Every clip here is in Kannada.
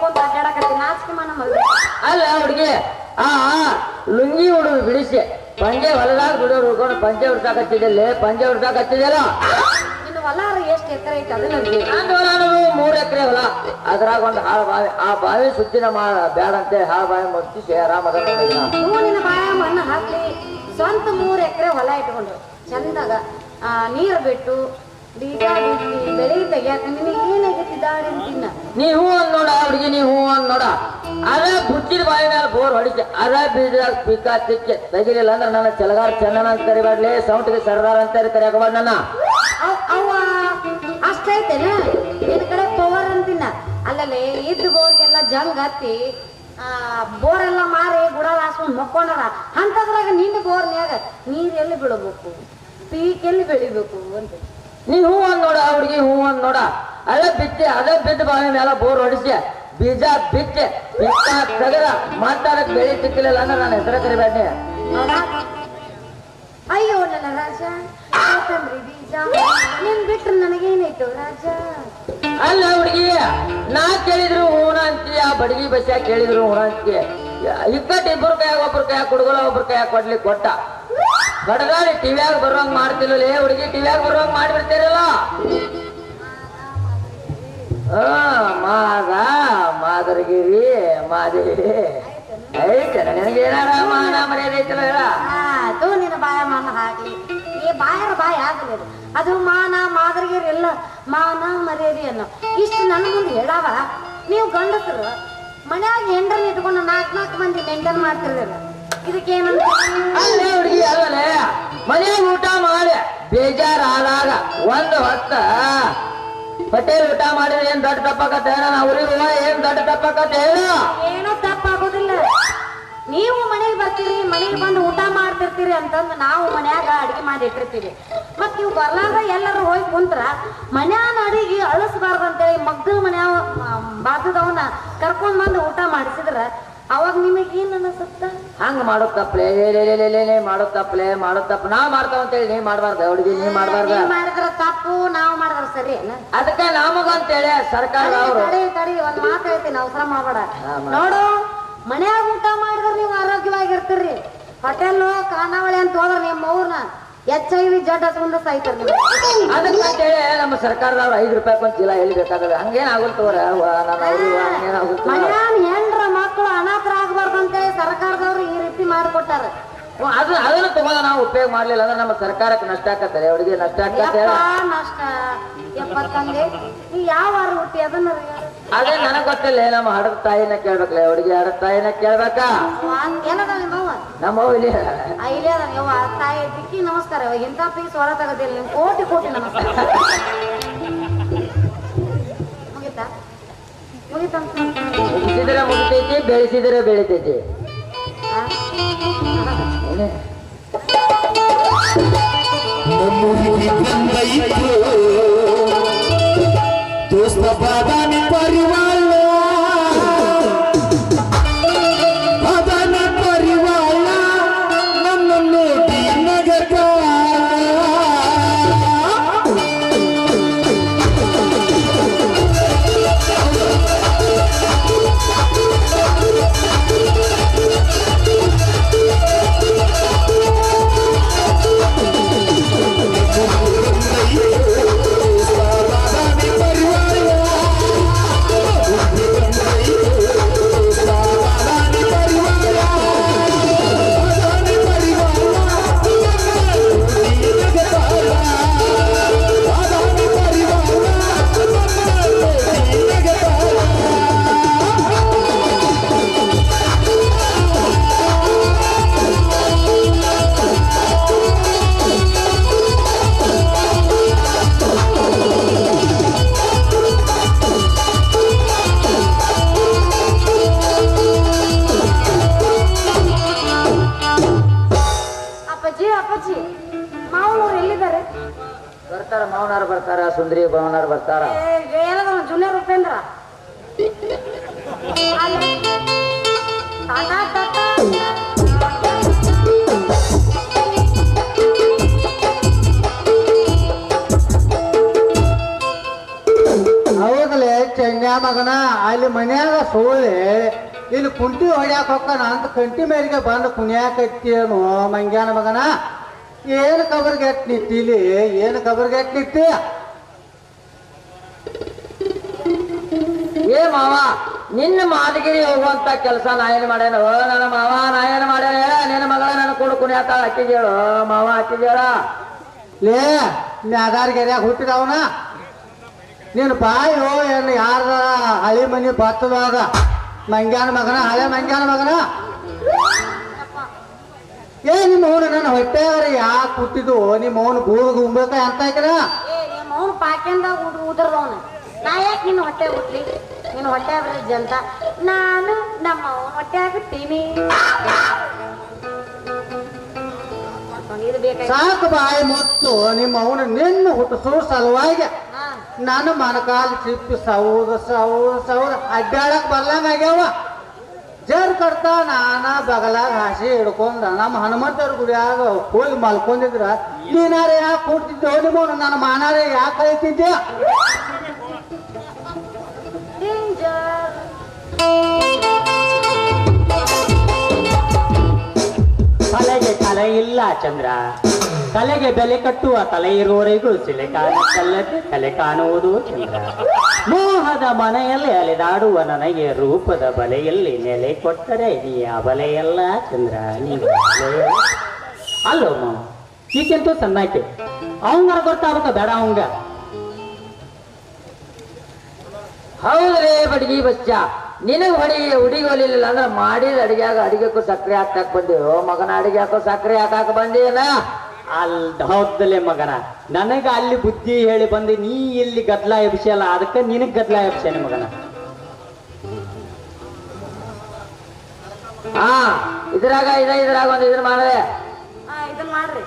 ಹೊಡ್ಕೊಂತ ಅಡ್ಡಾಡಕತ್ತಿ ನಾಚಿಕೆ ಮಾನ ಮಗ ಅಲ್ಲ ಹುಡುಗಿ ಲುಂಗಿ ಹುಡುಗ ಬಿಡಿಸಿ ಪಂಜೆ ಹೊಲದಾಗ ದುಡಿಯೋರು ಹುಡ್ಕೊಂಡು ಪಂಜೆ ಹುಡ್ಸಾಕತ್ತಿದ್ದಲ್ಲಿ ಪಂಜೆ ಹುಡ್ಸಾಕತ್ತಿದಲ್ಲ ನಿನ್ನ ಹೊಲ ಎಷ್ಟು ಎಕರೆ ಐತೆ ಅದು ನನಗೆ ನಂದು ಹೊಲ 3 ಎಕರೆ ಹೊಲ ಅದ್ರಾಗ ಒಂದು ಹಾಳು ಬಾವಿ ಆ ಬಾವಿ ಸುತ್ತಿನ ಬ್ಯಾಡ ಅಂತೇಳಿ ಹಾಳು ಬಾವಿ ಮುಚ್ಚಿಸಿ ಆರಾಮದ ನೀವು ನಿನ್ನ ಬಾಯ ಮಣ್ಣು ಹಾಕಿ ಸ್ವಂತ 3 ಎಕರೆ ಹೊಲ ಇಟ್ಕೊಂಡು ಚಂದಾಗ ನೀರು ಬಿಟ್ಟು ಬೀಜ ಬಿತ್ತಿ ಬೆಳೆ ತೆಗಿಯಾಕ ನಿನಗೆ ಏನಾಗೈತಿ ದಾಡಿ ಅಂತಿನ್ನ ನೀವು ಅಂದ್ ನೋಡ ಹುಡುಗಿ ನೀವು ಅಂದ್ ನೋಡ ಅದ ಬುಚ್ಚಿದ ಬಾವಿ ಮೇಲೆ ಬೋರ್ ಹೊಡಿಸಿ ಅದ ಬೀಜದಾಗ ಪಿಕ್ಕ ತಿಕ್ಕಿ ತೆಗಿಲಿಲ್ಲ ಅಂದ್ರೆ ನನ್ನ ಚಲಗಾರ ಚಂದನ ಅಂತ ಕರಿಬಾಡ್ಲಿ ಸೌಂಟ್ಗೆ ಸರ್ದಾರ ಅಂತ ಕರಿಯಾಕಬಾರ ನನ್ನ ಅವ ಅಷ್ಟೈತೇನ ನಿನ್ ಕಡೆ ಪವರ್ ಅಂತಿನ್ನ ಅಲ್ಲಲ್ಲಿ ಇದ್ದ ಬೋರ್ಗೆಲ್ಲ ಜಂಗ್ ಹತ್ತಿ ಬೋರ್ ಎಲ್ಲ ಮಾರಿ ಗುಡ ಹಾಸ್ಕೊಂಡ್ ಮಕ್ಕೊಂಡಾರ ಅಂತದ್ರಾಗ ನಿನ್ನ ಬೋರ್ನ್ಯಾಗ ನೀರ್ ಎಲ್ಲಿ ಬೀಳಬೇಕು ಪೀಕ್ ಎಲ್ಲಿ ಬೆಳಿಬೇಕು ಅಂತ ನೀ ಹೂ ಅಂದ್ ನೋಡ ಹುಡುಗಿ ಹೂ ಅಂದ್ ನೋಡ ಅದೇ ಬಿದ್ದ ಬಾವಿ ಮೇಲೆ ಬೋರ್ ಹೊಡಿಸಿ ಬೀಜ ಬಿಚ್ಚೆ ಬಿತ್ತ ತೆಗದ ಮಾತಾಡಕ್ ಬೆಳಿ ಸಿಕ್ಕಿಲ್ಲ ಅಂದ್ರೆ ನಾನು ಹೆಸರ ಕರಿಬೇಡ್ನಿ ಅಯ್ಯೋ ನನ್ನ ರಾಜ ಬೀಜ ನಿನ್ ಬಿಟ್ರೆ ನನಗೇನಾಯ್ತು ರಾಜ ಅಲ್ಲ ಹುಡುಗಿ ನಾ ಕೇಳಿದ್ರು ಹೂಣ ಅಂತಿ ಆ ಬಡಗಿ ಬಸ್ಯಾಗ ಕೇಳಿದ್ರು ಹೂಣ ಅಂತಿ ಇಕ್ಕಟ್ಟು ಇಬ್ಬರು ಕೈಯಾಗ ಒಬ್ರು ಕೈಯಾಗ ಕುಡುಗಲ ಒಬ್ರು ಕೈಯಾಗ ಕೊಡ್ಲಿಕ್ಕೆ ಕೊಟ್ಟ ಬಡಗಾಡಿ ಟಿವಿಯಾಗ ಬರುವಂಗ ಮಾಡ್ತಿಲ್ಲ ಹುಡುಗಿ ಟಿವಿಯಾಗ ಬರುವಂಗ ಮಾಡಿಬಿಡ್ತೀರಲ್ಲ ಮಾದರಗಿರಿ ಮಾದೇವಿ ಐತೆ ನನಗೇನಾರ ಮಾನ ಮರ್ಯಾದೆ ಐತಲ್ಲ ಹೇಳ ಅದು ನಿನ್ನ ಬಾಯ ಮಾನ ಹಾಕ್ಲಿ ಈ ಬಾಯರ ಬಾಯ ಆಗಲಿ ಅದು ಮಾನ ಮಾದರಗಿರಿ ಎಲ್ಲ ಮಾನ ಮರ್ಯಾದೆ ಅನ್ನೋ ಇಷ್ಟು ನನ್ನ ಮುಂದೆ ಹೇಳಾವ ನೀವು ಗಂಡಸರು ಮನ್ಯಾಗ ಹೆಂಡ್ರನ್ನ ಇಟ್ಕೊಂಡು 4 ಮಂದಿ ಮೇಂಟೈನ್ ಮಾಡ್ತಿರಲ್ಲ ಇದಕ್ಕೇನಂತ ಅಲ್ಲೇ ಹುಡುಗಿ ಅಲ್ಲೇ ಮನೆಯಾಗ ಊಟ ಮಾಡಿ ಬೇಜಾರಾದಾಗ ಒಂದು ಹೊತ್ತ ಹೋಟೆಲ್ ಊಟ ಮಾಡಿದ್ರೆ ಏನ್ ದೊಡ್ಡ ತಪ್ಪಾಕತ್ತೆ ನಾನು ಅವ್ರಿಗೆ ಏನ್ ದೊಡ್ಡ ತಪ್ಪಾಕತ್ತೆ ಹೇಳು ಏನೋ ತಪ್ಪಾಗೋದಿಲ್ಲ ನೀವು ಮನೆಗೆ ಬರ್ತೀರಿ ಮನೆಗೆ ಬಂದು ಊಟ ಮಾಡ್ತಿರ್ತೀರಿ ಅಂತಂದು ನಾವು ಮನ್ಯಾಗ ಅಡಿಗೆ ಮಾಡಿ ಇಟ್ಟಿರ್ತೀವಿ ಮತ್ ನೀವು ಬರ್ಲಾರ್ದ ಎಲ್ಲರೂ ಹೋಗಿ ಕುಂತ್ರ ಮನ್ಯಾನ ಅಡಿಗೆ ಅಳಿಸ್ಬಾರ್ದು ಅಂತೇಳಿ ಮಗ್ಗಲ್ ಮನ್ಯಾವ ಬಾಜುದವನ್ನ ಕರ್ಕೊಂಡ್ ಬಂದು ಊಟ ಮಾಡಿಸಿದ್ರ ಅವಾಗ ನಿಮಗೇನ್ ಅನಿಸುತ್ತ ಹಂಗ ಮಾಡೋ ತಪ್ಪಲೆ ಮಾಡೋ ತಪ್ಪು ನಾವ್ ಮಾಡ್ತಾವ ಅಂತೇಳಿ ನೀವ್ ಮಾಡ್ಬಾರ್ದ ಹುಡುಗಿ ನೀವ್ ಮಾಡ್ಬಾರ್ದ ಮಾಡಿದ್ರ ತಪ್ಪು ನಾವು ಮಾಡಿದ್ರ ಸರಿ ಅದಕ್ಕೆ ನಮಗಂತೇಳಿ ಸರ್ಕಾರ ತಡಿ ಒಂದ್ ಮಾತು ಹೇಳ್ತೀನಿ ಅವಸರ ಮಾಡ್ಬೇಡ ನೋಡು ಮನ್ಯಾಗ ಊಟ ಮಾಡಿದ್ರೆ ನೀವು ಆರೋಗ್ಯವಾಗಿರ್ತೀರಿ ಹೋಟೆಲ್ ಖಾನಾವಳಿ ಅಂತ ಹೋದ್ರ ನಿಮ್ಮ ಅವ್ರನ್ನ HIV ಜಡ್ ಹಚ್ಕೊಂಡ ಸಾಯ್ತಾರ ಅದಕ್ಕಂತೇಳಿ ನಮ್ಮ ಸರ್ಕಾರದವ್ರು 5 ರೂಪಾಯಿ ಒಂದು ಚೀಲ ಎಲ್ಲಿ ಬೇಕಾಗಲ್ಲ ಹಂಗೇನ್ ಆಗುತ್ತವ್ರ ಮನ್ಯಾನ ಹೆಂಡ್ರ ಮಕ್ಕಳು ಅನಾಥರಾಗಬಾರ್ದು ಅಂತೇಳಿ ಸರ್ಕಾರದವ್ರು ಈ ರೀತಿ ಮಾಡಿಕೊಟ್ಟಾರ ಅದನ್ನ ತಗೊಂಡ ನಾವು ಉಪಯೋಗ ಮಾಡ್ಲಿಲ್ಲ ಅಂದ್ರೆ ನಮ್ಮ ಸರ್ಕಾರಕ್ಕೆ ನಷ್ಟ ಆಕತ್ತಾರೆ ಹುಡುಗಿ ನಷ್ಟ ಆಕತ್ತೆ ನಷ್ಟ ಎಪ್ಪತ್ತಂದೆ ನೀ ಯಾವ ವಾರ ಹುಟ್ಟಿ ಅದನ್ನ ಅದೇ ನನಗ್ ಗೊತ್ತಿಲ್ಲ ನಮ್ಮ ಹಡದ ತಾಯಿನ ಕೇಳ್ಬೇಕಲ್ಲ ಹುಡುಗಿ ಹಡದ ತಾಯಿನ ಕೇಳ್ಬೇಕ ಏನದ ನಿಮ್ಮವ್ವ ನಮ್ಮವ್ವ ಇಲ್ಲಿ ಇಲ್ಲೇ ಅದ ಯವ್ವ ತಾಯಿ ದಿಕ್ಕಿ ನಮಸ್ಕಾರ ಇಂಥ ಪೀಸ್ ಹೊರ ತಗದಿಲ್ಲ ನೀವು ಕೋಟಿ ನಮಸ್ಕಾರ ಮುಗಿತಾ ಮುಗಿಸಿದ್ರೆ ಮುಗಿತೈತಿ ಬೆಳೆಸಿದ್ರೆ ಬೆಳಿತೈತಿ दोस्त बादानी परिवार बादानी परिवार नन्न नोटी नगका ಮಾವನಾರು ಬರ್ತಾರ ಸುಂದರಿ ಭವನಾರು ಬರ್ತಾರ ಜೂನಿಯರ್ ಉಪೇಂದ್ರ ಹೌದಲೇ ಚೈನ್ಯ ಮಗನ ಅಲ್ಲಿ ಮನ್ಯಾಗ ಸೋಳೆ ಇಲ್ಲಿ ಕುಂಟಿ ಹೊಡ್ಯಾಕ ಹೊಕ್ಕನ ಅಂತ ಕಂಟಿ ಮೇರೆಗೆ ಬಂದು ಕುಣಿಯಾಕೈತೇನು ಮಂಗ್ಯಾನ ಮಗನ ಏನು ಕಬರ್ಗೆಟ್ ನಿತ್ತಿ ಇಲ್ಲಿ ಏನು ಕಬರ್ಗೆಟ್ ನಿತ್ತಿ ಏ ಮಾವ ನಿನ್ನ ಮಾದಗಿರಿ ಹೋಗುವಂತ ಕೆಲಸ ನಾ ಏನ್ ಮಾಡ್ಯಾನ ನನ್ನ ಮಾವ ನಾ ಏನ್ ಮಾಡ್ಯಾನ ನಿನ್ನ ಮಗಳ ನನ್ನ ಕೂಡ ಕುಣಿಯಾತಾಳ ಅಕ್ಕಿಗೇಳು ಮಾವ ಅಕ್ಕಿಗೇಳ ಲೇ ನ್ಯಾಗಾರ್ಗೆರ್ಯಾಗ ಹುಟ್ಟಿದವನ ನೀನು ಬಾಯೋ ಏನು ಯಾರ ಹಳಿ ಮನಿ ಬತ್ತದಾಗ ಮಂಗ್ಯಾನ ಮಗನ ಹಳೆ ಮಂಗ್ಯಾನ ಮಗನ ಏ ನಿಮ್ಮ ಅವನು ನನ್ನ ಹೊಟ್ಟೆಯವ್ರ ಯಾಕೆ ಹುಟ್ಟಿದ್ದು ನಿಮ್ಮ ಅವನು ಗೂಡು ಗುಂಬೇಕ ಅಂತ ಹಾಕಿರ ಏ ನಿಮ್ಮ ಅವ್ನು ಪಾಕ್ಯಂದಾಗ ಉದ್ರದವನು ನಾ ಯಾಕೆ ನಿನ್ನ ಹೊಟ್ಟೆ ಹುಟ್ಲಿ ನಿನ್ನ ಹೊಟ್ಟೆ ಬ್ರಿಡ್ಜ್ ಅಂತ ನಾನು ನಮ್ಮ ಅವನ ಹೊಟ್ಟೆ ಹಾಕುತ್ತೀನಿ ಇದು ಬೇಕಾಗಿ ಸಾಕು ಬಾಯಿ ಮುತ್ತು ನಿಮ್ಮ ಅವನು ನಿನ್ನ ಹುಟ್ಟಿಸೋ ಸಲುವಾಗಿ ನಾನು ಮನಕಾಲ ಚಿಪ್ಪಿ ಸೌದ ಅಡ್ಡಾಡಕ್ ಬರ್ಲಂಗ ಆಗ್ಯಾವ ಜರ್ ಕಡ್ತಾ ನಾನ ಬಗಲಾಗ ಹಾಸಿ ಹಿಡ್ಕೊಂಡ ನಮ್ಮ ಹನುಮಂತರ ಗುಡಿಯಾಗ ಹೋಗಿ ಮಲ್ಕೊಂಡಿದ್ರ ನೀನಾರೆ ಯಾಕೆ ಕೊಡ್ತಿದ್ದೆ ನಿಮ್ಮ ನನ್ನ ಮಾನಾರೆ ಯಾಕೆ ಕಳಿತಿದ್ದೆ ಡೇಂಜರ್ ತಲೆಗೆ ತಲೆ ಇಲ್ಲ ಚಂದ್ರ ತಲೆಗೆ ಬೆಲೆ ಕಟ್ಟುವ ತಲೆ ಇರುವವರೆಗೂ ಕಲ್ಲದೆ ತಲೆ ಕಾಣುವುದು ಚಂದ್ರ ಮೋಹದ ಮನೆಯಲ್ಲಿ ಅಲೆದಾಡುವ ನನಗೆ ರೂಪದ ಬಲೆಯಲ್ಲಿ ನೆಲೆ ಕೊಟ್ಟರೆ ನೀ ಆ ಬಲೆಯಲ್ಲ ಚಂದ್ರ ನೀವು ಅಲ್ಲೋ ಮಾವ ಈಕೆಂತೂ ಸಣ್ಣಾಕೆ ಅವಂಗಾರ ಗೊತ್ತಾಗಬೇಕ ಬೇಡ ಅವಂಗ ಹೌದ್ರಿ ಬಡ್ಗಿ ಬಚ್ಚ ನಿನಗ್ ಹುಡುಗಿ ಹೊಲಿಲಿಲ್ಲ ಅಂದ್ರೆ ಮಾಡಿದ ಅಡಿಗೆಯಾಗ ಅಡಿಗೆಕ್ಕೂ ಸಕ್ಕರೆ ಹಾಕಾಕ್ ಬಂದೇವು ಮಗನ ಅಡಿಗೆ ಹಾಕೋ ಸಕ್ಕರೆ ಹಾಕಾಕ ಬಂದೇನ ಹೌದಲ್ಲೇ ಮಗನ ನನಗ ಅಲ್ಲಿ ಬುದ್ಧಿ ಹೇಳಿ ಬಂದು ನೀ ಇಲ್ಲಿ ಗದ್ಲ ಎಬ್ಸಲ್ಲ ಅದಕ್ಕೆ ನಿನಗ್ ಗದ್ಲ ಎಬ್ಸೇನೆ ಮಗನ ಹಾ ಇದ್ರಾಗ ಒಂದು ಇದನ್ನ ಮಾಡಿದೆ ಇದನ್ನ ಮಾಡ್ರಿ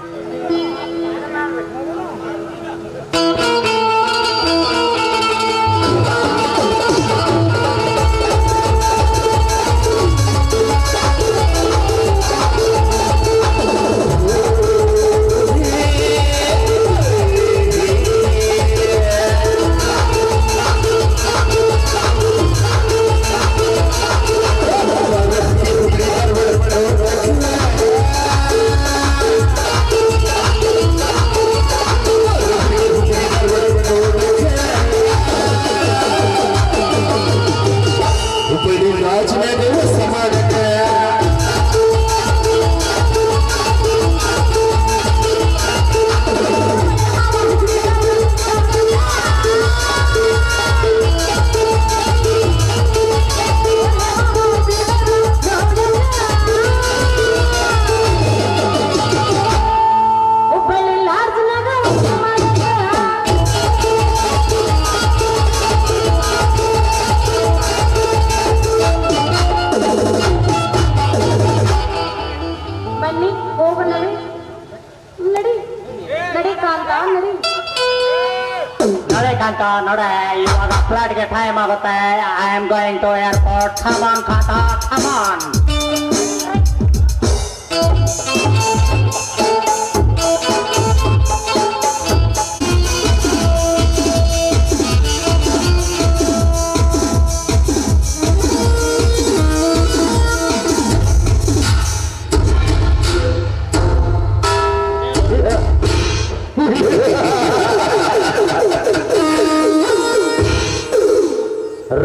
ಕಾಂತ ನೋಡ ಇವಾಗ ಫ್ಲೈಟ್ಗೆ ಟೈಮ್ ಆಗುತ್ತೆ I am going to airport come on Kantha come on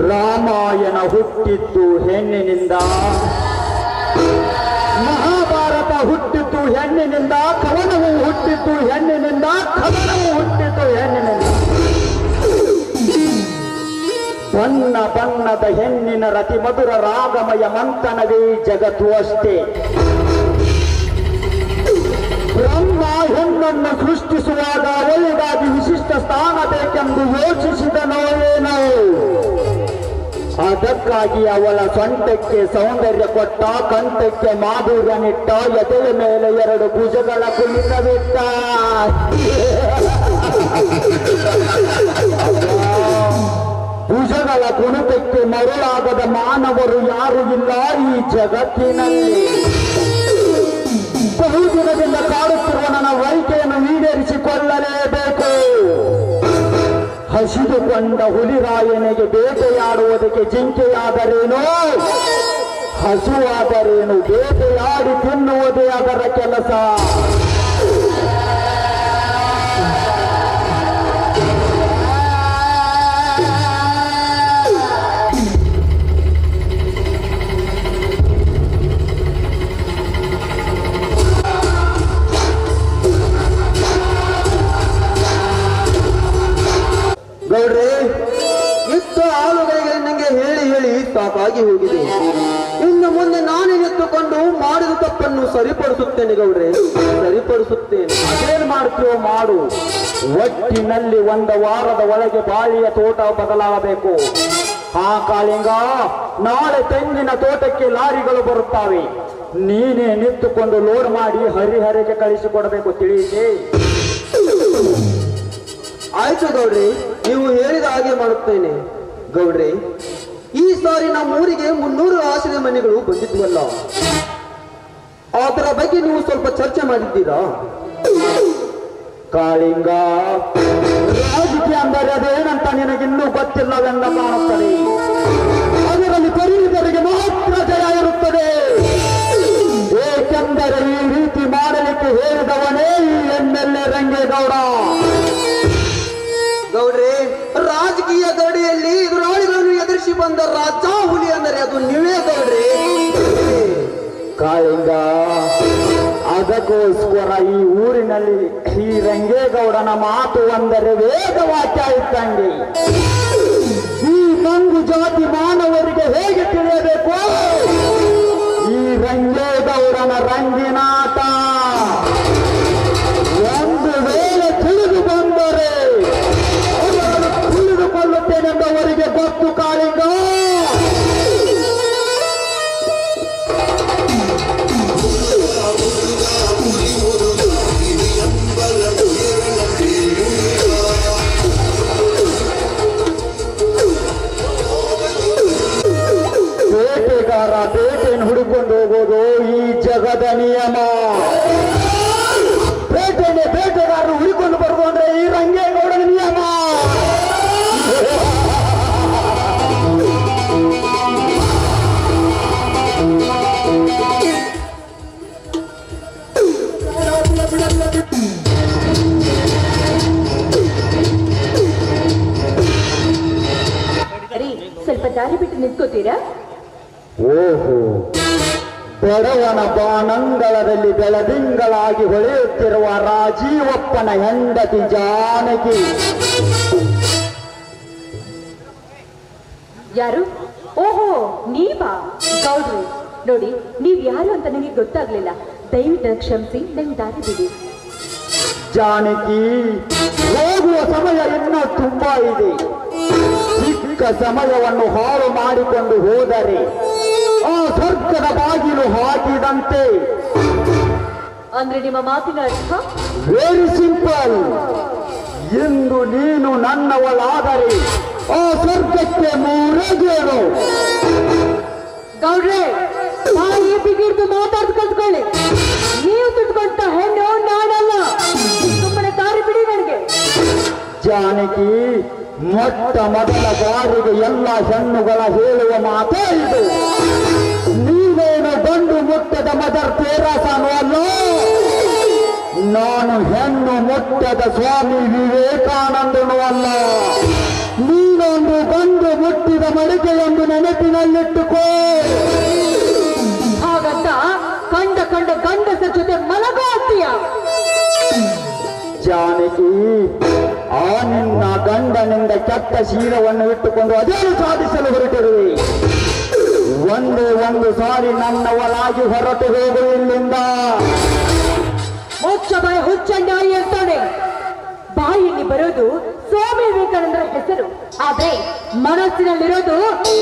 Ramayana ಹುಟ್ಟಿದ್ದು ಹೆಣ್ಣಿನಿಂದ, ಮಹಾಭಾರತ ಹುಟ್ಟಿದ್ದು ಹೆಣ್ಣಿನಿಂದ, ಕವನವು ಹುಟ್ಟಿದ್ದು ಹೆಣ್ಣಿನಿಂದ, ಕವನವು ಹುಟ್ಟಿದ್ದು ಹೆಣ್ಣಿನಿಂದ. ಬಣ್ಣ ಬಣ್ಣದ ಹೆಣ್ಣಿನ ರತಿ ಮಧುರ ರಾಗಮಯ ಮಂಥನವೇ ಜಗತ್ತು ಅಷ್ಟೇ. ಬ್ರಹ್ಮ ಹೆಣ್ಣನ್ನು ಸೃಷ್ಟಿಸುವಾಗ ಅವಳಿಗಾಗಿ ವಿಶಿಷ್ಟ ಸ್ಥಾನ ಬೇಕೆಂದು ಯೋಚಿಸಿದನೋ ಏನೋ. ಅದಕ್ಕಾಗಿ ಅವಳ ಸೊಂಟಕ್ಕೆ ಸೌಂದರ್ಯ ಕೊಟ್ಟ, ಕಂಠಕ್ಕೆ ಮಾಧುರ್ಯ ನಿಟ್ಟ, ಎದೆಯ ಮೇಲೆ 2 ಭುಜಗಳ ಕುಣಿತವಿಟ್ಟ. ಭುಜಗಳ ಕುಣಿತಕ್ಕೆ ಮರುಳಾಗದ ಮಾನವರು ಯಾರು ಇಲ್ಲ ಈ ಜಗತ್ತಿನಲ್ಲಿ. ಬಹುದಿನದಿಂದ ಕಾಡುತ್ತಿರುವ ನನ್ನ ವೈಕೆಯನ್ನು ಈಡೇರಿಸಿಕೊಳ್ಳಲೇಬೇಕು. ಹಸಿದು ಹುಟ್ಟಿಕೊಂಡ ಹುಲಿರಾಯನಿಗೆ ಬೇಟೆಯಾಡುವುದಕ್ಕೆ ಜಿಂಕೆಯಾದರೇನೋ, ಹಸುವಾದರೇನು, ಬೇಟೆಯಾಡಿ ತಿನ್ನುವುದೇ ಅದರ ಕೆಲಸ. ಗೌಡ್ರೆ, ಇಷ್ಟ ಆಳುಗಳಿಗೆ ನಂಗೆ ಹೇಳಿ ಹೇಳಿ ಸಾಕಾಗಿ ಹೋಗಿದೆ. ಇನ್ನು ಮುಂದೆ ನಾನೇ ನಿಂತುಕೊಂಡು ಮಾಡಿದ ತಪ್ಪನ್ನು ಸರಿಪಡಿಸುತ್ತೇನೆ ಗೌಡ್ರೆ, ಸರಿಪಡಿಸುತ್ತೇನೆ. ಅದೇನ್ ಮಾಡ್ತೀವೋ ಮಾಡು. ಒಟ್ಟಿನಲ್ಲಿ ಒಂದು ವಾರದ ಒಳಗೆ ಬಾಳಿಯ ತೋಟ ಬದಲಾಗಬೇಕು. ಹಾ ಕಾಳಿಂಗ, ನಾಳೆ ತೆಂಗಿನ ತೋಟಕ್ಕೆ ಲಾರಿಗಳು ಬರುತ್ತವೆ. ನೀನೇ ನಿಂತುಕೊಂಡು ಲೋಡ್ ಮಾಡಿ ಹರಿಹರಿಗೆ ಕಳಿಸಿಕೊಡಬೇಕು, ತಿಳಿಯಿತೆ? ಆಯ್ತು ಗೌಡ್ರೆ, ನೀವು ಹೇಳಿದ ಹಾಗೆ ಮಾಡುತ್ತೇನೆ. ಗೌಡ್ರೆ, ಈ ಸಾರಿ ನಮ್ಮ ಊರಿಗೆ 300 ಆಶ್ರಯ ಮನೆಗಳು ಬಂದಿದ್ವಲ್ಲ, ಅದರ ಬಗ್ಗೆ ನೀವು ಸ್ವಲ್ಪ ಚರ್ಚೆ ಮಾಡಿದ್ದೀರಾ? ಕಾಳಿಂಗ, ರಾಜಕೀಯ ಅಂದರೆ ಅದೇನಂತ ನಿನಗಿನ್ನೂ ಗೊತ್ತಿಲ್ಲವೆಂದ ಕಾಣುತ್ತದೆ. ಅದರಲ್ಲಿ ಖರೀದರಿಗೆ ಮಾತ್ರ ಜಯ ಇರುತ್ತದೆ. ಏಕೆಂದರೆ ಈ ರೀತಿ ಮಾಡಲಿಕ್ಕೆ ಹೇಳಿದವನೇ ಈ MLA ರಂಗೇಗೌಡ. ಗೌಡ್ರೆ, ರಾಜಕೀಯ ಗಡಿಯಲ್ಲಿ ಎದುರಾಳಿಗಳನ್ನು ಎದುರಿಸಿ ಬಂದ ರಾಜ ಹುಲಿ ಅಂದರೆ ಅದು ನೀವೇ ಗೌಡ್ರೆ. ಕಾಳಿಂಗ, ಅದಕ್ಕೋಸ್ಕರ ಈ ಊರಿನಲ್ಲಿ ಈ ರಂಗೇಗೌಡನ ಮಾತು ಅಂದರೆ ವೇದವಾಕ್ಯ ಇದ್ದಂಗೆ. ಈ ಮಂಗು ಜಾತಿ ಮಾನವರಿಗೆ ಹೇಗೆ ತಿಳಿಯಬೇಕು ಈ ರಂಗೇಗೌಡನ ರಂಗಿನಾಟ? ಒಂದು ವೇಳೆ ತಿಳಿದು ಬಂದರೆ ತಿಳಿದುಕೊಳ್ಳುತ್ತೇನೆಂಬವರಿಗೆ ಗೊತ್ತು ಕಾಳಿಂಗ. ಬೇಟೆಗಾರ ಬೇಟೆಯನ್ನು ಹುಡುಕೊಂಡು ಹೋಗೋದು ಈ ಜಗದ ನಿಯಮ. ಬೇಟೆಗಾರರು ಹುಡುಕೊಂಡು ಬರುವುದು ಅಂದ್ರೆ ಈ ರಂಗೇಗೌಡನ ನಿಯಮ. ಸ್ವಲ್ಪ ದಾರಿ ಬಿಟ್ಟು ನಿಂತ್ಕೋತೀರಾ? ಓಹೋ, ಬಡವನ ಬಾನಂಗಳದಲ್ಲಿ ಬೆಳದಿಂಗಳಾಗಿ ಹೊಳೆಯುತ್ತಿರುವ ರಾಜೀವಪ್ಪನ ಹೆಂಡತಿ ಜಾನಕಿ. ಯಾರು? ಓಹೋ, ನೀವಾ? ಗೌಡ್ರು, ನೋಡಿ, ನೀವ್ ಯಾರು ಅಂತ ನನಗೆ ಗೊತ್ತಾಗ್ಲಿಲ್ಲ. ದಯವಿಟ್ಟು ಕ್ಷಮಿಸಿ, ನಂಗೆ ದಾರಿ ಬಿಡಿ. ಜಾನಕಿ, ಹೋಗುವ ಸಮಯ ಇನ್ನೂ ತುಂಬಾ ಇದೆ. ಚಿಕ್ಕ ಸಮಯವನ್ನು ಹಾಳು ಮಾಡಿಕೊಂಡು ಹೋದರೆ ಆ ಸ್ವರ್ಗದ ಬಾಗಿಲು ಹಾಕಿದಂತೆ. ಅಂದ್ರೆ ನಿಮ್ಮ ಮಾತಿನ ಅರ್ಥ? Very simple. ಇಂದು ನೀನು ನನ್ನವಳಾದರೆ ಆ ಸ್ವರ್ಗಕ್ಕೆ ಮೂರಗೇನು. ಗೌಡ್ರೆ, ಬಾಯಿ ಬಿಗಿಡ್ದು ಮಾತಾಡ್ದು ಕಲ್ತ್ಕೊಳ್ಳಿ. ನೀವು ತಿಳ್ಕೊಂತ ಹೆಣ್ಣು ನಾನಲ್ಲ. ಸುಮ್ಮನೆ ದಾರಿ ಬಿಡಿ ನನಗೆ. ಜಾನಕಿ, ಮೊಟ್ಟ ಮೊದಲ ಬಾರಿಗೆ ಎಲ್ಲ ಹೆಣ್ಣುಗಳ ಹೇಳುವ ಮಾತೇ ಇದು. ನೀವೇನು ಗಂಡು ಮುಟ್ಟದ ಮದರ್ ತೆರೇಸಾನೂ ಅಲ್ಲ, ನಾನು ಹೆಣ್ಣು ಮುಟ್ಟದ ಸ್ವಾಮಿ ವಿವೇಕಾನಂದನೂ ಅಲ್ಲ. ನೀನೊಂದು ಗಂಡು ಮುಟ್ಟಿದ ಮಡಿಕೆ ಎಂದು ನೆನಪಿನಲ್ಲಿಟ್ಟುಕೋ. ಹಾಗಂತ ಕಂಡ ಗಂಡಸ ಜೊತೆ ಮಲಗೋ ಅಂತೀಯ? ಜಾನಕಿ, ಆ ನಿನ್ನ ಗಂಡನಿಂದ ಕೆಟ್ಟ ಶೀಲವನ್ನು ಇಟ್ಟುಕೊಂಡು ಅದೇನು ಸಾಧಿಸಲು ಹೊರಟಿರುವೆ? ಒಂದೇ ಒಂದು ಸಾರಿ ನನ್ನವಳಾಗಿ ಹೊರಟು ಹೋಗು ಇಲ್ಲಿಂದ. ಮೋಕ್ಷ ಬಾಯಿ ಹುಚ್ಚಂಡಾಯಿ ಅಂತಾನೆ. ಬಾಯಲ್ಲಿ ಬರೋದು ಸ್ವಾಮಿ ವಿವೇಕಾನಂದರ ಹೆಸರು, ಆದ್ರೆ ಮನಸ್ಸಿನಲ್ಲಿರೋದು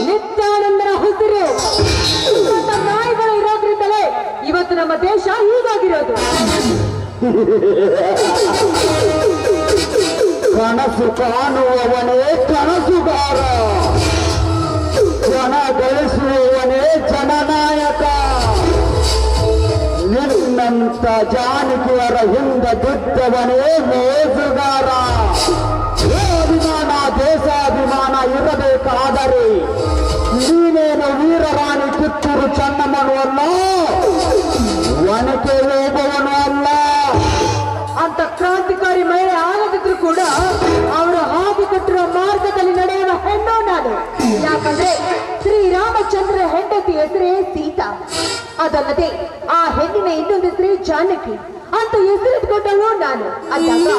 ನಿತ್ಯಾನಂದರ ಹುಸಿರು. ನಾಯಿಗಳು ಇರೋದ್ರಿಂದಲೇ ಇವತ್ತು ನಮ್ಮ ದೇಶ ಹೀಗಾಗಿರೋದು. ಕನಸು ಕಾಣುವವನೇ ಕನಸುಗಾರ, ಜನ ಗಳಿಸುವವನೇ ಜನನಾಯಕ. ನಿನ್ನಂತ ಜಾನಕಿಯರ ಹಿಂದೆ ಬಿದ್ದವನೇ ಮೋಸಗಾರ. ಅಭಿಮಾನ ದೇಶ ಇರಬೇಕಾದರೆ ನೀನೇನು ವೀರರಾಣಿ ಕಿತ್ತೂರು ಚೆನ್ನಮ್ಮನು ಅಲ್ಲ, ಒನಕೆ ಹೋಗುವನು ಅಲ್ಲ. ಅಂತ ಕ್ರಾಂತಿಕಾರಿ ಮಹಿಳೆ ಆಗದಿದ್ರು ಕೂಡ ಅವರು ಹಾಕಿ ಕಟ್ಟಿರುವ ಮಾರ್ಗದಲ್ಲಿ ನಡೆಯುವ ಹೆಣ್ಣು ನಾನು. ಯಾಕಂದ್ರೆ ಶ್ರೀರಾಮಚಂದ್ರ ಹೆಂಡತಿ ಹೆಸರೇ ಸೀತಾ, ಅದಲ್ಲದೆ ಆ ಹೆಣ್ಣಿನ ಇನ್ನೊಂದು ಹೆಸರೇ ಜಾನಕಿ ಅಂತ ಹೆಸರಿಟ್ಕೊಂಡಳು ನಾನು. ಅಂದಾಗ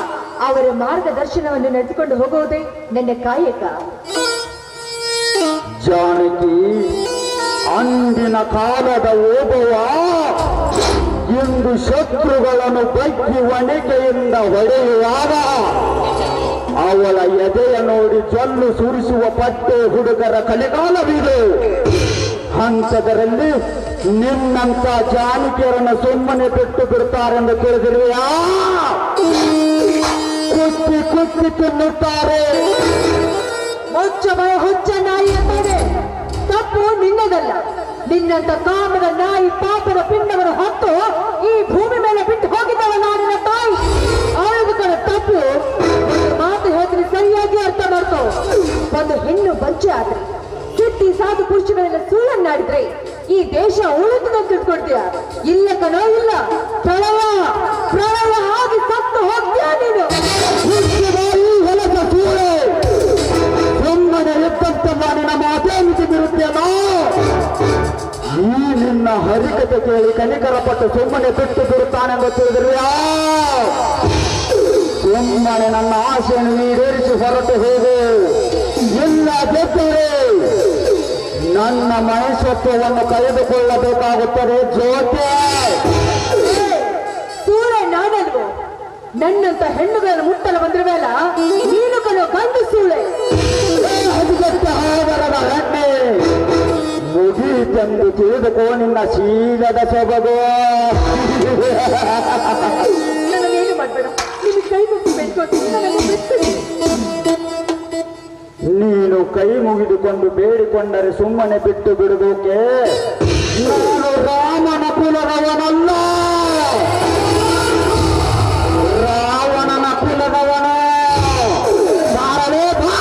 ಅವರ ಮಾರ್ಗದರ್ಶನವನ್ನು ನಡೆಸಿಕೊಂಡು ಹೋಗುವುದೇ ನನ್ನ ಕಾಯಕ. ಜಾನಕಿ ಅಂದಿನ ಕಾಲದ ಓಬವ್ವ ಇಂದು ಶತ್ರುಗಳನ್ನು ಬಗ್ಗಿ ಒಣಕೆಯಿಂದ ಹೊಡೆಯುವಾಗ ಅವಳ ಎದೆಯ ನೋಡಿ ಜೊಲ್ಲು ಸುರಿಸುವ ಪಟ್ಟೆ ಹುಡುಗರ ಕಲಿಕಾಲವಿದೆ. ಹಂತದರಲ್ಲಿ ನಿನ್ನಂತ ಜಾನಕಿಯರನ್ನು ಸುಮ್ಮನೆ ಬಿಟ್ಟು ಬಿಡ್ತಾರೆಂದು ತಿಳಿದಿರುವೆಯಾ? ಕುಟ್ಟಿ ಕುಟ್ಟಿ ತಿನ್ನುತ್ತಾರೆ. ಮುಚ್ಚ ಭಯ ಹುಚ್ಚ ನಾಯಿ ಅಂತಾರೆ. ತಪ್ಪು ನಿನ್ನದಲ್ಲ. ನಿನ್ನಂತ ಕಾಮದ ನಾಯಿ ಪಾಪದ ಪಿಂಡವನ್ನು ಹೊತ್ತು ಈ ಭೂಮಿ ಮೇಲೆ ಬಿಟ್ಟು ಹೋಗಿದ್ದವ ನಾಡಿನ ತಾಯಿ. ಆಳುಗಳ ತಪ್ಪು. ಒಂದು ಮಾತು ಹೇಳ್ತೀನಿ, ಸರಿಯಾಗಿ ಅರ್ಥ ಮಾಡ್ಕೋ. ಒಂದು ಹೆಣ್ಣು ಬಂಚೆ ಆದ್ರೆ ಕೆಟ್ಟಿ ಸಾಧು ಪುರುಷಗಳೆಲ್ಲ ಸುಳ್ಳನ್ನಾಡಿದ್ರೆ ಈ ದೇಶ ಉಳಿತದಂತ ತಿಳ್ಕೊಳ್ತೀಯ? ಇಲ್ಲ ಕಣೋ, ಇಲ್ಲ. ಪ್ರಳಯ ಪ್ರಳಯ ಆಗಿ ಸತ್ತು ಹೋಗ್ತೀಯ ನೀನು. ಹೊಲಸ ಸೂಳೆ ಸುಮ್ಮನೆ ಇದ್ದಂತ ಮಾಡಿನ ಮಾತೇ ಮಿತಿ ಬಿರುತ್ತೇನೋ? ಈ ನಿನ್ನ ಹರಿಕತೆ ಕೇಳಿ ಕನಿಕರಪಟ್ಟು ಸುಮ್ಮನೆ ಬಿಟ್ಟು ಬಿಡುತ್ತಾನೆಂದು ತಿಳಿದಿರುವೆಯಾ? ಸುಮ್ಮನೆ ನನ್ನ ಆಶೆಯನ್ನು ಈಡೇರಿಸಿ ಹೊರಟು ಹೋಗು. ಇಲ್ಲ ಗೆದ್ದರೆ ನನ್ನ ಮನುಷ್ಯತ್ವವನ್ನು ಕಳೆದುಕೊಳ್ಳಬೇಕಾಗುತ್ತದೆ ಜೋತೆ. ಸೂಳೆ ನಾನಲ್ವೋ? ನನ್ನಂತ ಹೆಣ್ಣುಗಳನ್ನು ಮುಟ್ಟಲು ಬಂದಿರುವೆಲ್ಲ ನೀನು ಕಣೋ ಗಂಡು ಸೂಳೆ. ಹದಿಗಟ್ಟ ಹಾವರದ ಹೆಣ್ಣೆ, ಮುಗೀತೆಂದು ತಿಳಿದುಕೋ ನಿನ್ನ ಶೀಲದ ಸೊಬಗು. ನನ್ನನ್ನೇನು ಮಾಡಬೇಡ, ನಿನ್ನ ಕೈ ಮುಗಿ ಬೇಡ್ಕೋತೀನಿ, ನನಗೆ ಬಿಡ್ತೀನಿ. ನೀನು ಕೈ ಮುಗಿದುಕೊಂಡು ಬೇಡಿಕೊಂಡರೆ ಸುಮ್ಮನೆ ಬಿಟ್ಟು ಬಿಡುವುದಕ್ಕೆ ನಾನು ರಾಮನ ಕುಲದವನಲ್ಲ, ರಾವಣನ ಕುಲದವನ. ಸಾರಲೇ ಬಾ.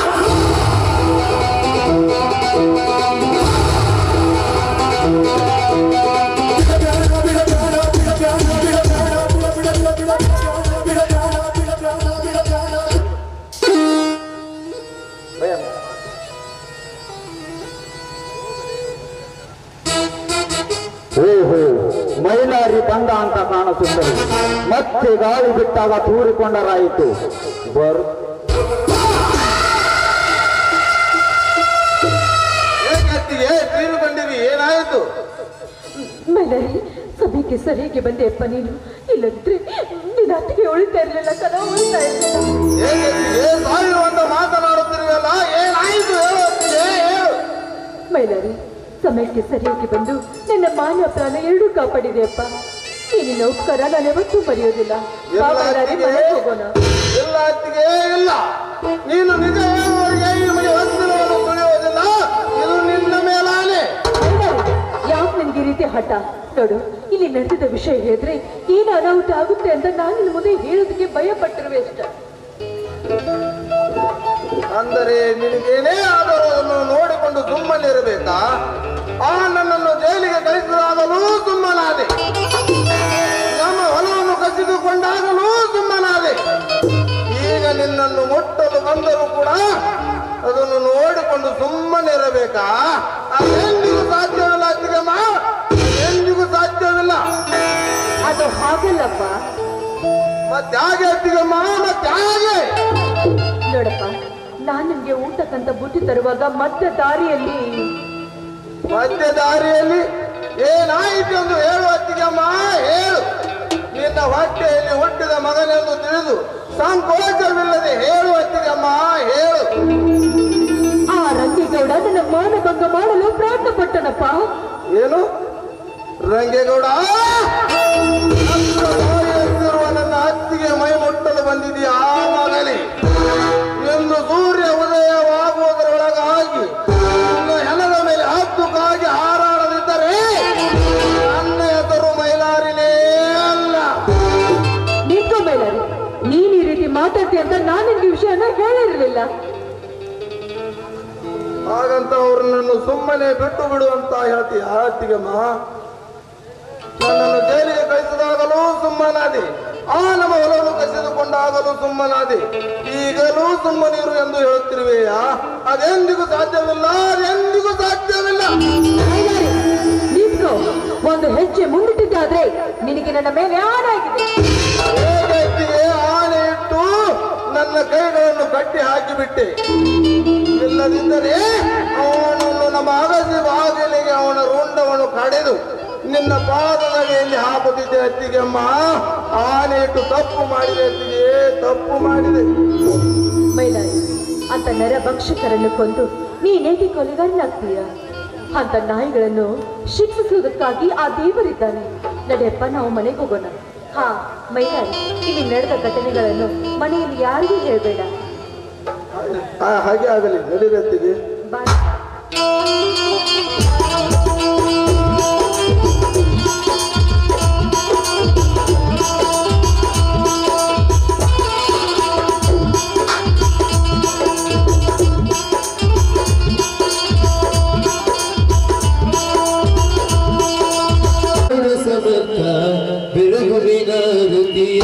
ಓಹೋ, ಮೈಲಾರಿ ಬಂದ ಅಂತ ಕಾಣಿಸುತ್ತದೆ. ಮತ್ತೆ ಗಾಳಿ ಬಿಟ್ಟಾಗ ತೂರಿಕೊಂಡರಾಯಿತು. ತೀರಿಕೊಂಡಿರಿ, ಏನಾಯಿತು? ಮೈಲಾರಿ, ಸಮಯಕ್ಕೆ ಸರಿಯಾಗಿ ಬಂದೆಯಪ್ಪ ನೀನು. ಇಲ್ಲದಿದ್ರೆ ನಿನ್ನ ಅತ್ತಿಗೆ ಉಳಿತಾ ಇರಲಿಲ್ಲ ಕಣ, ಉಳಿತಾ ಇರಲಿಲ್ಲ. ಸಾಯುವಂತ ಮಾತನಾಡುತ್ತಿರುವಲ್ಲ, ಏನಾಯಿತು ಹೇಳು. ಮೈಲಾರಿ, ಸಮಯಕ್ಕೆ ಸರಿಯಾಗಿ ಬಂದು ನನ್ನ ಮಾನ ಪ್ರಾಣ ಎರಡೂ ಕಾಪಾಡಿದೆಯಪ್ಪ. ನೀನಿನ ಉಪಕಾರ ನಾನು ಯಾವತ್ತೂ ಮರೆಯೋದಿಲ್ಲ. ಮನೆಗೆ ಹೋಗೋಣ. ಇಲ್ಲ ಅತ್ತಿಗೆ, ಇಲ್ಲ. ನೀನು ನಿಜ ಹೇಳುವವರಿಗೆ ಈ ಮನೆ ಹೊತ್ತಿರುವುದು ತುಳಿಯುವುದಿಲ್ಲ. ಇದು ನಿನ್ನ ಮೇಲಾನೆ. ಯಾಕೆ ನಿನ್ಗೆ ಈ ರೀತಿ ಹಠ? ನೋಡು, ಇಲ್ಲಿ ನಡೆದಿದ್ದ ವಿಷಯ ಹೇಳಿದ್ರೆ ಏನು ಅನಾಹುತ ಆಗುತ್ತೆ ಅಂತ ನಾನು ನಿನ್ನ ಮುಂದೆ ಹೇಳೋದಕ್ಕೆ ಭಯ ಪಟ್ಟಿರುವೆ ಅಷ್ಟ. ಅಂದರೆ ನಿನಗೇನೇ ಆದರೂ ಅದನ್ನು ನೋಡಿಕೊಂಡು ಸುಮ್ಮನಿರಬೇಕಾ? ಆ ನನ್ನನ್ನು ಜೈಲಿಗೆ ಕಳಿಸಿದಾಗಲೂ ಸುಮ್ಮನಾದೆ, ನಮ್ಮ ಹೊಲವನ್ನು ಕಸಿದುಕೊಂಡಾಗಲೂ ಸುಮ್ಮನಾದೆ. ಈಗ ನಿನ್ನನ್ನು ಮುಟ್ಟಲು ಬಂದರೂ ಕೂಡ ಅದನ್ನು ನೋಡಿಕೊಂಡು ಸುಮ್ಮನಿರಬೇಕಾ? ಅದೆಂದಿಗೂ ಸಾಧ್ಯವಿಲ್ಲ ಅತ್ತಿಗೆಮ್ಮ, ಎಂದಿಗೂ ಸಾಧ್ಯವಿಲ್ಲ. ಅದು ಹಾಗಲ್ಲಪ್ಪ. ಮತ್ತೆ ಹಾಗೆ ಅತ್ತಿಗೆಮ್ಮ, ಮತ್ತೆ ಹಾಗೆ. ನೋಡಪ್ಪ, ನಾನ್ ನಿಮ್ಗೆ ಊಟಕ್ಕಂತ ಬುದ್ಧಿ ತರುವಾಗ ಮಧ್ಯ ದಾರಿಯಲ್ಲಿ ಏನಾಯಿತು ಎಂದು ಹೇಳು ಅತ್ತಿಗೆಮ್ಮ, ಹೇಳು. ನಿನ್ನ ಹೊಟ್ಟೆಯಲ್ಲಿ ಹುಟ್ಟಿದ ಮಗನೆಂದು ತಿಳಿದು ಸಂಕೋಚವಿಲ್ಲದೆ ಹೇಳು ಅತ್ತಿಗೆಮ್ಮ, ಹೇಳು. ಆ ರಂಗೇಗೌಡ ನನ್ನ ಮಾನಭಂಗ ಮಾಡಲು ಪ್ರಯತ್ನ ಪಟ್ಟನಪ್ಪ. ಏನು ರಂಗೇಗೌಡ? ಎತ್ತಿರುವ ನನ್ನ ಅತ್ತಿಗೆ ಮೈ ಮುಟ್ಟಲು ಬಂದಿದೆಯಾ ಮಗನೇ? ಎಂದು ಸೂರ್ಯ ಉದಯವಾಗುವುದರೊಳಗಾಗಿ ನನ್ನ ಹೆಣದ ಮೇಲೆ ಹತ್ತುಕಾಗಿ ಹಾರಾಡದಿದ್ದರೆ ನನ್ನ ಹೆಸರು ಮೈಲಾರಿನೇ ಅಲ್ಲ. ನಿಂತು ಮೇಲಾರಿ, ನೀನ್ ಈ ರೀತಿ ಮಾತಾಡ್ತೀಯ ಅಂತ ನಾನು ನಿನ್ಗೆ ವಿಷಯನ ಹೇಳಿರ್ಲಿಲ್ಲ. ಹಾಗಂತ ಅವ್ರನ್ನನ್ನು ಸುಮ್ಮನೆ ಬಿಟ್ಟು ಬಿಡು ಅಂತ ಹೇಳ್ತೀಯ ಅತ್ತಿಗೆಮ್ಮ? ನನ್ನನ್ನು ಜೈಲಿಗೆ ಕಳಿಸಿದಾಗಲೂ ಸುಮ್ಮನಾದೆ, ಆ ನಮ್ಮ ಹೊಲವನ್ನು ಕಸಿದುಕೊಂಡಾಗಲೂ ಸುಮ್ಮನಾದೆ, ಈಗಲೂ ಸುಮ್ಮನಿರು ಎಂದು ಹೇಳುತ್ತಿರುವೆಯಾ? ಅದೆಂದಿಗೂ ಸಾಧ್ಯವಿಲ್ಲ, ಅದೆಂದಿಗೂ ಸಾಧ್ಯವಿಲ್ಲ. ನಿಂತು ಒಂದು ಹೆಜ್ಜೆ ಮುಂದಿಟ್ಟಿದ್ದಾದ್ರೆ ನಿನಗೆ ನನ್ನ ಮೇಲೆ ಆಣಾಗಿದೆ. ಹೇಗೆ ಆಣೆ ಇಟ್ಟು ನನ್ನ ಕೈಗಳನ್ನು ಕಟ್ಟಿ ಹಾಕಿಬಿಟ್ಟೆ. ಇಲ್ಲದಿದ್ದರೆ ಅವನನ್ನು ನಮ್ಮ ಅಗಸಿ ಬಾಗಿಲಿಗೆ ಅವನ ರುಂಡವನ್ನು ಕಡೆದು ನಿನ್ನ ಪಾದದಡಿಯಲ್ಲಿ ಹಾಕುತ್ತಿದ್ದೆ ಅತ್ತಿಗೆಮ್ಮ. ಆನೆ ಇಟ್ಟು ತಪ್ಪು ಮಾಡಿದೆ ಅತ್ತಿಗೆ, ತಪ್ಪು ಮಾಡಿದೆ. ಮೈಲಾರಿ, ಅಂತ ನರಭಕ್ಷಕರನ್ನು ಕೊಂದು ನೀನೇಕೆ ಕೊಲೆಗಾರನಾಗ್ತೀಯ? ಅಂತ ನಾಯಿಗಳನ್ನು ಶಿಕ್ಷಿಸುವುದಕ್ಕಾಗಿ ಆ ದೇವರಿದ್ದಾನೆ. ನಡೆಯಪ್ಪ, ನಾವು ಮನೆಗೆ ಹೋಗೋಣ. ಹಾ ಮೈಲಾರಿ, ಇಲ್ಲಿ ನಡೆದ ಘಟನೆಗಳನ್ನು ಮನೆಯಲ್ಲಿ ಯಾರಿಗೂ ಹೇಳಬೇಡ. ಹಾಗೆ ಆಗಲಿ, ನಡೀರತ್ತಿಗೆ. ಬಾಯ್. ಬೆಳಗುವಿನ ವೃತ್ತಿಯ